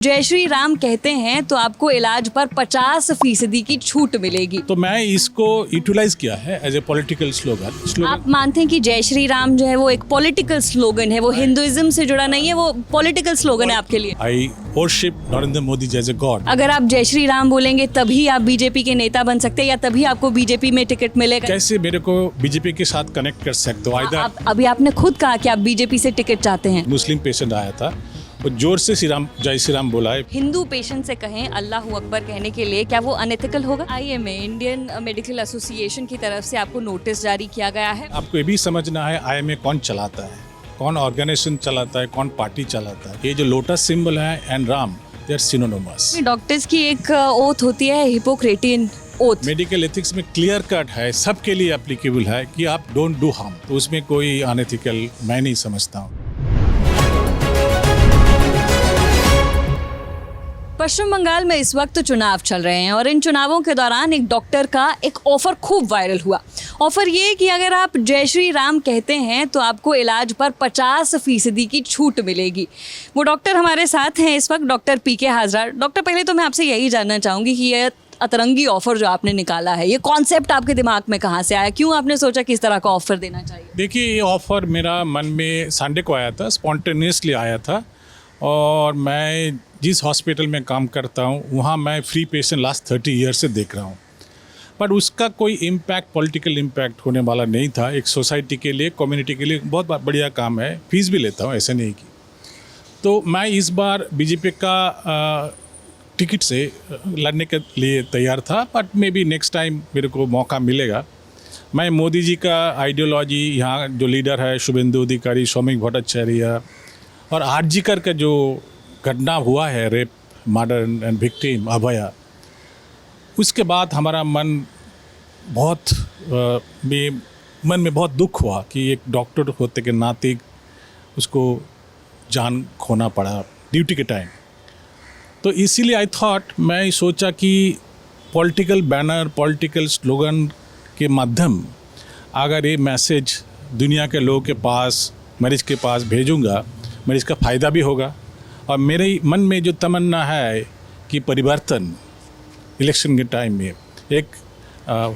जय श्री राम कहते हैं तो आपको इलाज पर 50% की छूट मिलेगी। तो मैं इसको यूटिलाइज किया है एज ए पॉलिटिकल स्लोगन। आप मानते हैं कि जय श्री राम जो है वो एक पॉलिटिकल स्लोगन है, वो हिंदुइज्म से जुड़ा नहीं है, वो पॉलिटिकल स्लोगन है आपके लिए? आई वर्शिप नरेंद्र मोदी जैसे गॉड। अगर आप जय श्री राम बोलेंगे तभी आप बीजेपी के नेता बन सकते हैं या तभी आपको बीजेपी में टिकट मिलेगा? कैसे मेरे को बीजेपी के साथ कनेक्ट कर सकते हो? अभी आपने खुद कहा कि आप बीजेपी से टिकट चाहते हैं। मुस्लिम पेशेंट आया था, वो जोर से जय श्री राम बोला है। हिंदू पेशेंट से कहें अल्लाह अकबर कहने के लिए, क्या वो अनएथिकल होगा? आईएमए इंडियन मेडिकल एसोसिएशन की तरफ से आपको नोटिस जारी किया गया है। आपको ये भी समझना है आईएमए कौन चलाता है, कौन ऑर्गेनाइजेशन चलाता है, कौन पार्टी चलाता है। ये जो लोटस सिंबल है and Ram, they are synonymous. Doctors की एक ओथ होती है, हिपोक्रेटिन ओथ। मेडिकल एथिक्स में क्लियर कट है, सबके लिए एप्लीकेबल है कि आप डोंट डू हार्म। तो उसमें कोई अनएथिकल मैं नहीं समझता हूँ। पश्चिम बंगाल में इस वक्त चुनाव चल रहे हैं और इन चुनावों के दौरान एक डॉक्टर का एक ऑफर खूब वायरल हुआ। ऑफर ये कि अगर आप जय श्री राम कहते हैं तो आपको इलाज पर 50% की छूट मिलेगी। वो डॉक्टर हमारे साथ हैं इस वक्त, डॉक्टर पीके हाजरा। डॉक्टर, पहले तो मैं आपसे यही जानना चाहूँगी कि ये अतरंगी ऑफर जो आपने निकाला है, ये कॉन्सेप्ट आपके दिमाग में कहाँ से आया? क्यों आपने सोचा कि इस तरह का ऑफर देना चाहिए? देखिए, ये ऑफर मेरा मन में संडे को आया था, स्पॉन्टेनियसली आया था। और मैं जिस हॉस्पिटल में काम करता हूँ वहाँ मैं फ्री पेशेंट लास्ट 30 ईयर से देख रहा हूँ, पर उसका कोई इम्पैक्ट, पॉलिटिकल इम्पैक्ट होने वाला नहीं था। एक सोसाइटी के लिए, कम्युनिटी के लिए बहुत बढ़िया काम है। फीस भी लेता हूँ, ऐसे नहीं की। तो मैं इस बार बीजेपी का टिकट से लड़ने के लिए तैयार था, but may be next time मेरे को मौका मिलेगा। मैं मोदी जी का आइडियोलॉजी, यहाँ जो लीडर है शुभेंदु अधिकारी, सौमिक भट्टाचार्य और आरजीकर का जो घटना हुआ है, रेप, मर्डर एंड विक्टिम अभया, उसके बाद हमारा मन में बहुत दुख हुआ कि एक डॉक्टर होते के नाते उसको जान खोना पड़ा ड्यूटी के टाइम। तो इसीलिए आई थॉट, मैं सोचा कि पॉलिटिकल बैनर, पॉलिटिकल स्लोगन के माध्यम अगर ये मैसेज दुनिया के लोगों के पास, मरीज के पास भेजूंगा, मरीज का फ़ायदा भी होगा। और मेरे मन में जो तमन्ना है कि परिवर्तन इलेक्शन के टाइम में एक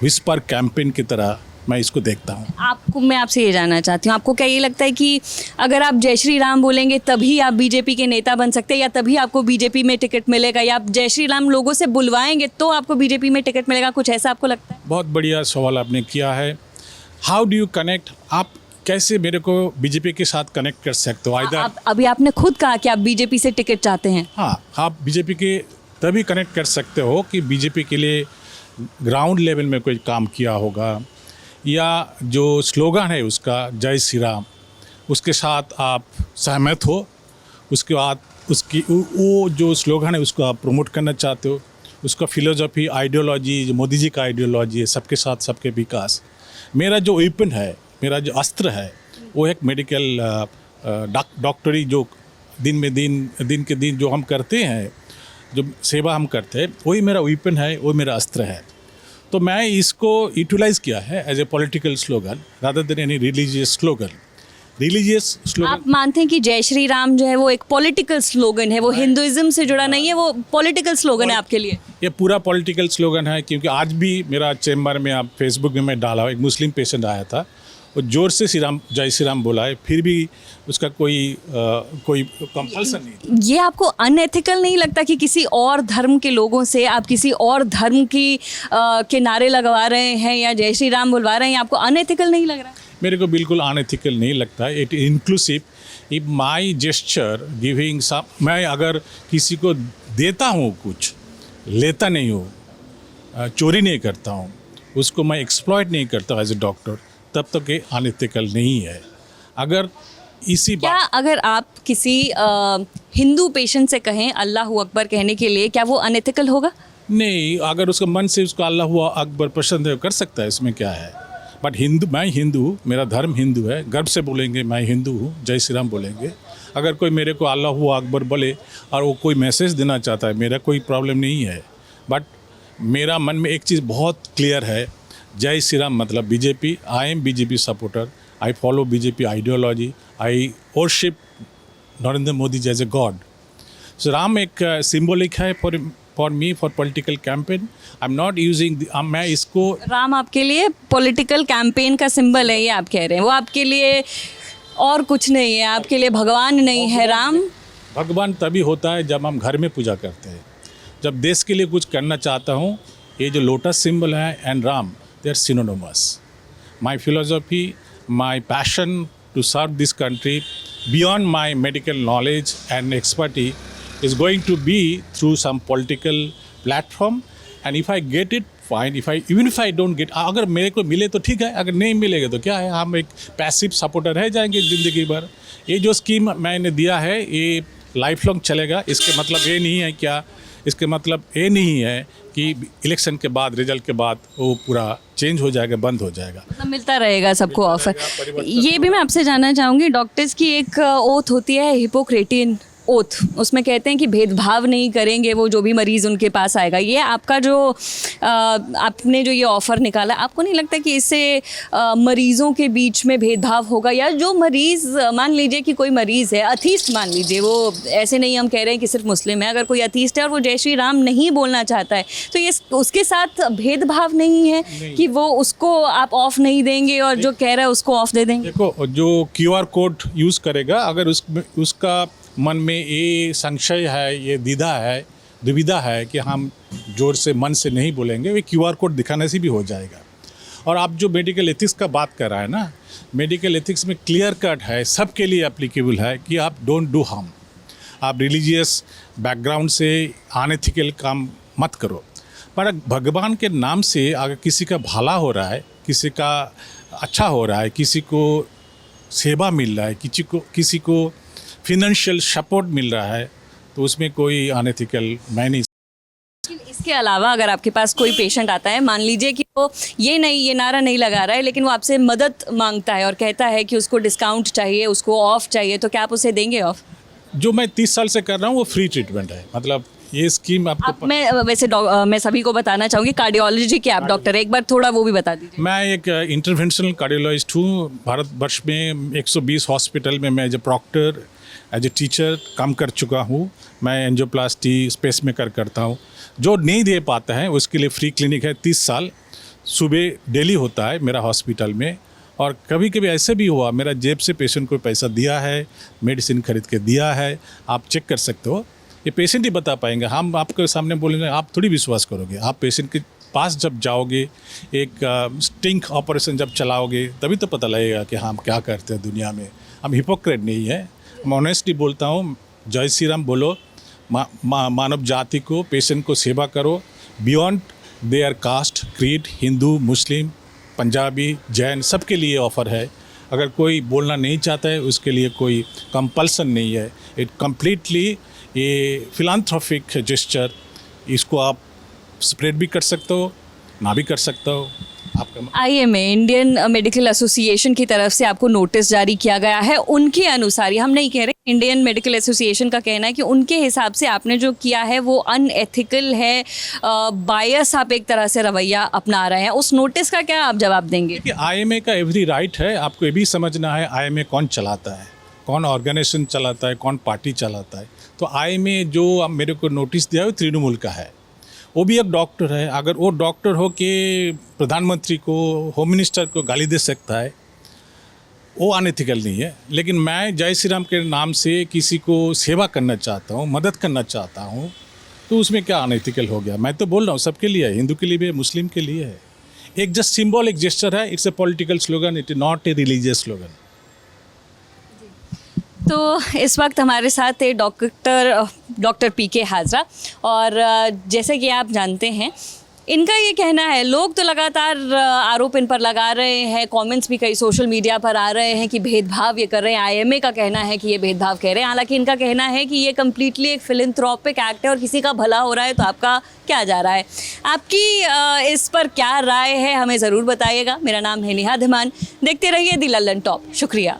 विस्पर कैंपेन की तरह मैं इसको देखता हूँ। मैं आपसे ये जानना चाहती हूँ, आपको क्या ये लगता है कि अगर आप जय श्री राम बोलेंगे तभी आप बीजेपी के नेता बन सकते हैं या तभी आपको बीजेपी में टिकट मिलेगा, या आप जय श्री राम लोगों से बुलवाएंगे तो आपको बीजेपी में टिकट मिलेगा? कुछ ऐसा आपको लगता है? बहुत बढ़िया सवाल आपने किया है। How do you connect? आप कैसे मेरे को बीजेपी के साथ कनेक्ट कर सकते हो? अभी आपने खुद कहा कि आप बीजेपी से टिकट चाहते हैं। हाँ, आप बीजेपी के तभी कनेक्ट कर सकते हो कि बीजेपी के लिए ग्राउंड लेवल में कोई काम किया होगा, या जो स्लोगन है उसका जय श्री राम, उसके साथ आप सहमत हो। उसके बाद उसकी वो जो स्लोगन है उसको आप प्रमोट करना चाहते हो, उसका फिलोसफी, आइडियोलॉजी, जो मोदी जी का आइडियोलॉजी है, सबके साथ सबके विकास। मेरा जो वेपन है, मेरा जो अस्त्र है, वो एक मेडिकल डॉक्टरी, जो दिन के दिन जो हम करते हैं, जो सेवा हम करते हैं, वही मेरा वेपन है, वो मेरा अस्त्र है। तो मैं इसको यूटिलाइज किया है as a political slogan rather than any religious slogan. आप मानते हैं कि जय श्री राम जो है वो एक पॉलिटिकल स्लोगन है, वो हिंदुइज्म से जुड़ा नहीं है, वो पॉलिटिकल स्लोगन है आपके लिए? ये पूरा पॉलिटिकल स्लोगन है, क्योंकि आज भी मेरा चैम्बर में, आप फेसबुक में मैं डाला, एक मुस्लिम पेशेंट आया था, वो जोर से जय श्री राम बोला है, फिर भी उसका कोई कंपल्सन नहीं। ये आपको अनएथिकल नहीं लगता कि किसी और धर्म के लोगों से आप किसी और धर्म की के नारे लगवा रहे हैं या जय श्री राम बुलवा रहे हैं? आपको अनएथिकल नहीं लग रहा? मेरे को बिल्कुल अनएथिकल नहीं लगता। It inclusive. If my gesture giving some, मैं अगर किसी को देता हूँ, कुछ लेता नहीं हूँ, चोरी नहीं करता हूँ, उसको मैं एक्सप्लॉइट नहीं करता एज ए डॉक्टर, तब तक ये अनएथिकल नहीं है। अगर अगर आप किसी हिंदू पेशेंट से कहें अल्लाह अकबर कहने के लिए, क्या वो अनएथिकल होगा? नहीं, अगर उसका मन से उसको अल्लाह अकबर पसंद है, कर सकता है, इसमें क्या है। बट मैं हिंदू, मेरा धर्म हिंदू है, गर्व से बोलेंगे मैं हिंदू हूँ, जय श्री राम बोलेंगे। अगर कोई मेरे को अल्लाह अकबर बोले और वो कोई मैसेज देना चाहता है, मेरा कोई प्रॉब्लम नहीं है। बट मेरा मन में एक चीज़ बहुत क्लियर है, जय श्री राम मतलब BJP. I am BJP supporter, I follow BJP ideology, I worship Narendra Modi जैसे गॉड। So Ram एक symbolic है for me for political campaign. I'm not using मैं इसको राम आपके लिए पॉलिटिकल कैंपेन का सिंबल है, ये आप कह रहे हैं। वो आपके लिए और कुछ नहीं है, आपके लिए भगवान नहीं है राम। भगवान तभी होता है जब हम घर में पूजा करते हैं। जब देश के लिए कुछ करना चाहता हूँ, ये जो लोटस सिंबल है and Ram, they are synonymous. My philosophy, my passion to serve this country beyond my medical knowledge and expertise is going to be through some political platform, and if I get it fine, even if I don't get, अगर मेरे को मिले तो ठीक है, अगर नहीं मिलेगा तो क्या है, हम एक पैसिव सपोर्टर रह जाएंगे ज़िंदगी भर। ये जो स्कीम मैंने दिया है ये लाइफ लॉन्ग चलेगा। इसके मतलब ये नहीं है क्या, इसके मतलब ये नहीं है कि इलेक्शन के बाद, रिजल्ट के बाद वो पूरा चेंज हो जाएगा, बंद हो जाएगा। मतलब मिलता रहेगा सबको ऑफर। ये भी मैं आपसे जानना चाहूँगी, डॉक्टर्स की एक ओथ होती है हिपोक्रेटियन ओथ, उसमें कहते हैं कि भेदभाव नहीं करेंगे वो जो भी मरीज़ उनके पास आएगा। ये आपका जो आपने जो ये ऑफ़र निकाला, आपको नहीं लगता कि इससे मरीज़ों के बीच में भेदभाव होगा? या जो मरीज़, मान लीजिए कि कोई मरीज़ है अथीस्ट, मान लीजिए, वो ऐसे नहीं हम कह रहे हैं कि सिर्फ मुस्लिम है, अगर कोई अथीस्ट है और वो जय श्री राम नहीं बोलना चाहता है, तो ये उसके साथ भेदभाव नहीं है कि वो उसको आप ऑफ नहीं देंगे और जो कह रहा है उसको ऑफ दे देंगे? देखो, जो QR कोड यूज़ करेगा, अगर उसका मन में ये संशय है, ये दुविधा है कि हम जोर से मन से नहीं बोलेंगे, वे QR कोड दिखाने से भी हो जाएगा। और आप जो मेडिकल एथिक्स का बात कर रहा है ना, मेडिकल एथिक्स में क्लियर कट है, सबके लिए एप्लीकेबल है कि आप डोंट डू हार्म। आप रिलीजियस बैकग्राउंड से अनएथिकल काम मत करो। पर भगवान के नाम से अगर किसी का भला हो रहा है, किसी का अच्छा हो रहा है, किसी को सेवा मिल रहा है, किसी को फिनेंशियल सपोर्ट मिल रहा है, तो उसमें कोई अनएथिकल मैं नहीं। लेकिन इसके अलावा अगर आपके पास कोई पेशेंट आता है, मान लीजिए कि वो ये नारा नहीं लगा रहा है, लेकिन वो आपसे मदद मांगता है और कहता है कि उसको डिस्काउंट चाहिए, उसको ऑफ चाहिए, तो क्या आप उसे देंगे ऑफ? जो मैं 30 साल से कर रहा हूँ वो फ्री ट्रीटमेंट है। मतलब ये स्कीम आपको मैं सभी को बताना चाहूँगी, कार्डियोलॉजी के आप डॉक्टर, एक बार थोड़ा वो भी बता दीजिए। मैं एक इंटरवेंशनल कार्डियोलॉजिस्ट हूँ। भारतवर्ष में 120 हॉस्पिटल में मैं as a proctor, as a teacher काम कर चुका हूँ। मैं एंजियोप्लास्टी, स्पेसमेकर करता हूँ। जो नहीं दे पाता है उसके लिए फ्री क्लिनिक है, 30 साल सुबह डेली होता है मेरा हॉस्पिटल में। और कभी कभी ऐसे भी हुआ, मेरा जेब से पेशेंट को पैसा दिया है, मेडिसिन खरीद के दिया है, आप चेक कर सकते हो। ये पेशेंट ही बता पाएंगे, हम आपके सामने बोलेंगे आप थोड़ी विश्वास करोगे। आप पेशेंट के पास जब जाओगे, एक स्टिंग ऑपरेशन जब चलाओगे, तभी तो पता लगेगा कि हम क्या करते हैं दुनिया में। हम हिपोक्रेट नहीं है, मैं ऑनेस्टली बोलता हूँ। जय श्री राम बोलो, मानव जाति को, पेशेंट को सेवा करो beyond their caste, creed, Hindu, Muslim, Punjabi, Jain, सबके लिए ऑफ़र है। अगर कोई बोलना नहीं चाहता है उसके लिए कोई कंपल्सन नहीं है। इट कम्प्लीटली ये फिलांथ्रोपिक जेस्चर, इसको आप स्प्रेड भी कर सकते हो, ना भी कर सकते हो। आपका IMA, इंडियन मेडिकल एसोसिएशन की तरफ से आपको नोटिस जारी किया गया है। उनके अनुसार, हम नहीं कह रहे, इंडियन मेडिकल एसोसिएशन का कहना है कि उनके हिसाब से आपने जो किया है वो अनएथिकल है, बायस आप एक तरह से रवैया अपना रहे हैं। उस नोटिस का क्या आप जवाब देंगे? कि IMA का एवरी राइट है, आपको ये भी समझना है IMA कौन चलाता है, कौन ऑर्गेनाइजेशन चलाता है, कौन पार्टी चलाता है। तो IMA जो अब मेरे को नोटिस दिया है वो तृणमूल का है, वो भी एक डॉक्टर है। अगर वो डॉक्टर हो के प्रधानमंत्री को, होम मिनिस्टर को गाली दे सकता है, वो अनएथिकल नहीं है। लेकिन मैं जय श्री राम के नाम से किसी को सेवा करना चाहता हूँ, मदद करना चाहता हूँ, तो उसमें क्या अनएथिकल हो गया? मैं तो बोल रहा हूँ सबके लिए है, हिंदू के लिए भी है, मुस्लिम के लिए है। एक जस्ट सिंबॉलिक जेस्चर है, it's a political slogan, it is not a religious slogan. तो इस वक्त हमारे साथ है डॉक्टर PK हाजरा, और जैसे कि आप जानते हैं इनका ये कहना है, लोग तो लगातार आरोप इन पर लगा रहे हैं, कमेंट्स भी कई सोशल मीडिया पर आ रहे हैं कि भेदभाव ये कर रहे हैं। IMA का कहना है कि ये भेदभाव कर रहे हैं, हालांकि इनका कहना है कि ये कम्प्लीटली एक फिलैंथ्रोपिक एक्ट है और किसी का भला हो रहा है तो आपका क्या जा रहा है। आपकी इस पर क्या राय है, हमें ज़रूर बताइएगा। मेरा नाम है नेहा धीमान, देखते रहिए दी लल्लन टॉप। शुक्रिया।